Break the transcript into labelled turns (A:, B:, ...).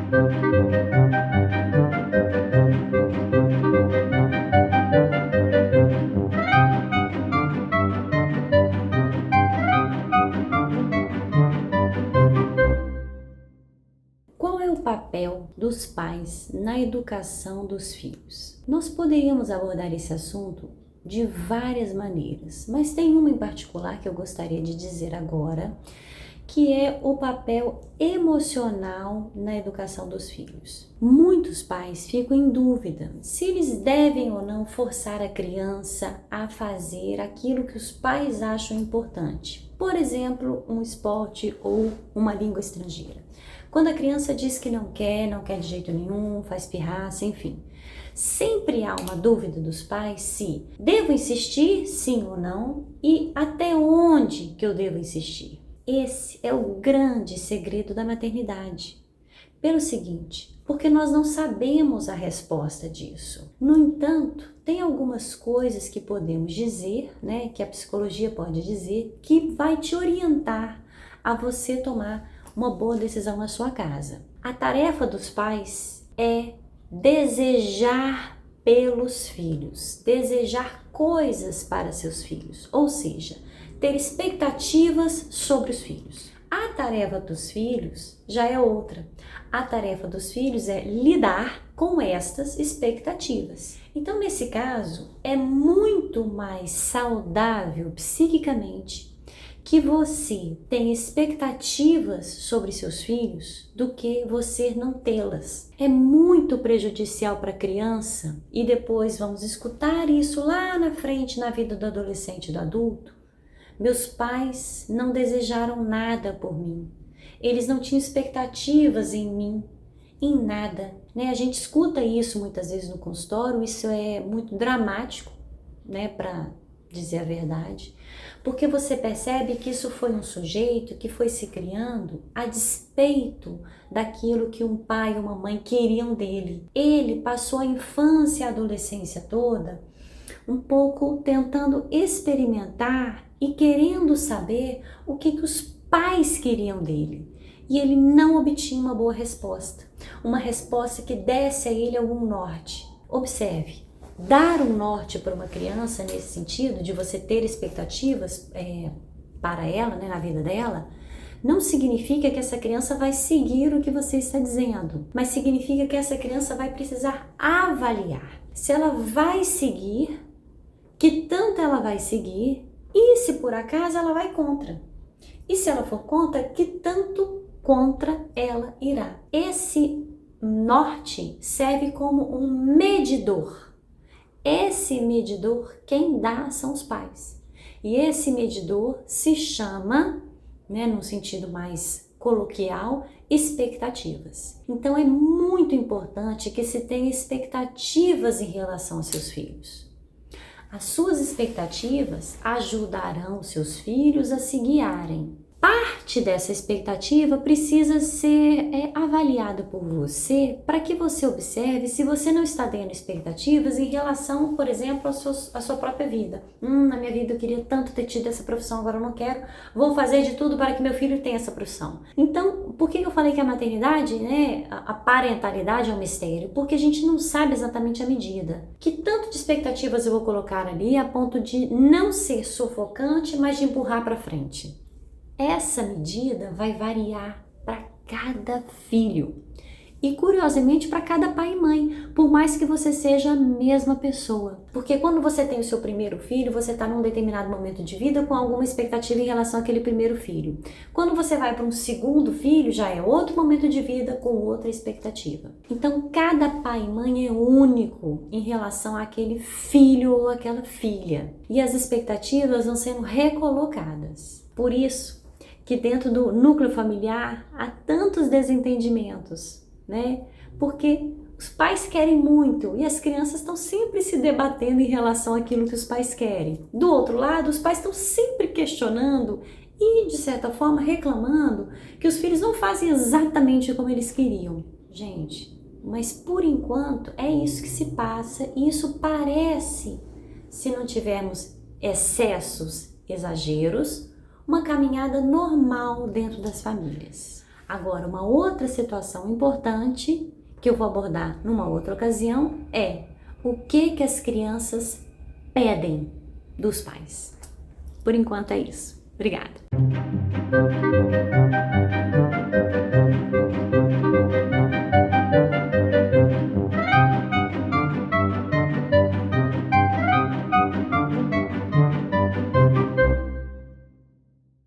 A: Qual é o papel dos pais na educação dos filhos? Nós poderíamos abordar esse assunto de várias maneiras, mas tem uma em particular que eu gostaria de dizer agora, que é o papel emocional na educação dos filhos. Muitos pais ficam em dúvida se eles devem ou não forçar a criança a fazer aquilo que os pais acham importante. Por exemplo, um esporte ou uma língua estrangeira. Quando a criança diz que não quer de jeito nenhum, faz pirraça, enfim. Sempre há uma dúvida dos pais se devo insistir, sim ou não, e até onde que eu devo insistir. Esse é o grande segredo da maternidade. Pelo seguinte, porque nós não sabemos a resposta disso. No entanto, tem algumas coisas que podemos dizer, né, que a psicologia pode dizer, que vai te orientar a você tomar uma boa decisão na sua casa. A tarefa dos pais é desejar pelos filhos, desejar coisas para seus filhos, ou seja, ter expectativas sobre os filhos. A tarefa dos filhos já é outra. A tarefa dos filhos é lidar com estas expectativas. Então, nesse caso, é muito mais saudável psiquicamente que você tenha expectativas sobre seus filhos do que você não tê-las. É muito prejudicial para a criança e depois vamos escutar isso lá na frente na vida do adolescente e do adulto. Meus pais não desejaram nada por mim. Eles não tinham expectativas em mim, em nada, né? A gente escuta isso muitas vezes no consultório, isso é muito dramático, né, para dizer a verdade, porque você percebe que isso foi um sujeito que foi se criando a despeito daquilo que um pai e uma mãe queriam dele. Ele passou a infância e a adolescência toda um pouco tentando experimentar e querendo saber o que os pais queriam dele. E ele não obtinha uma boa resposta, uma resposta que desse a ele algum norte. Observe, dar um norte para uma criança nesse sentido, de você ter expectativas para ela, né, na vida dela, não significa que essa criança vai seguir o que você está dizendo, mas significa que essa criança vai precisar avaliar se ela vai seguir, que tanto ela vai seguir, e se por acaso ela vai contra. E se ela for contra, que tanto contra ela irá. Esse norte serve como um medidor. Esse medidor, quem dá são os pais. E esse medidor se chama, né, num sentido mais coloquial, expectativas. Então é muito importante que se tenha expectativas em relação aos seus filhos. As suas expectativas ajudarão os seus filhos a se guiarem. Parte dessa expectativa precisa ser avaliada por você para que você observe se você não está tendo expectativas em relação, por exemplo, à sua própria vida. Na minha vida eu queria tanto ter tido essa profissão, agora eu não quero, vou fazer de tudo para que meu filho tenha essa profissão. Então, por que eu falei que a maternidade, né, a parentalidade é um mistério? Porque a gente não sabe exatamente a medida. Que tanto de expectativas eu vou colocar ali a ponto de não ser sufocante, mas de empurrar para frente? Essa medida vai variar para cada filho e, curiosamente, para cada pai e mãe, por mais que você seja a mesma pessoa. Porque quando você tem o seu primeiro filho, você está num determinado momento de vida com alguma expectativa em relação àquele primeiro filho. Quando você vai para um segundo filho, já é outro momento de vida com outra expectativa. Então, cada pai e mãe é único em relação àquele filho ou àquela filha. E as expectativas vão sendo recolocadas. Por isso que dentro do núcleo familiar há tantos desentendimentos, né? Porque os pais querem muito e as crianças estão sempre se debatendo em relação àquilo que os pais querem. Do outro lado, os pais estão sempre questionando e, de certa forma, reclamando que os filhos não fazem exatamente como eles queriam. Gente, mas por enquanto é isso que se passa e isso parece, se não tivermos excessos, exageros, uma caminhada normal dentro das famílias. Agora, uma outra situação importante que eu vou abordar numa outra ocasião é o que as crianças pedem dos pais. Por enquanto é isso. Obrigada.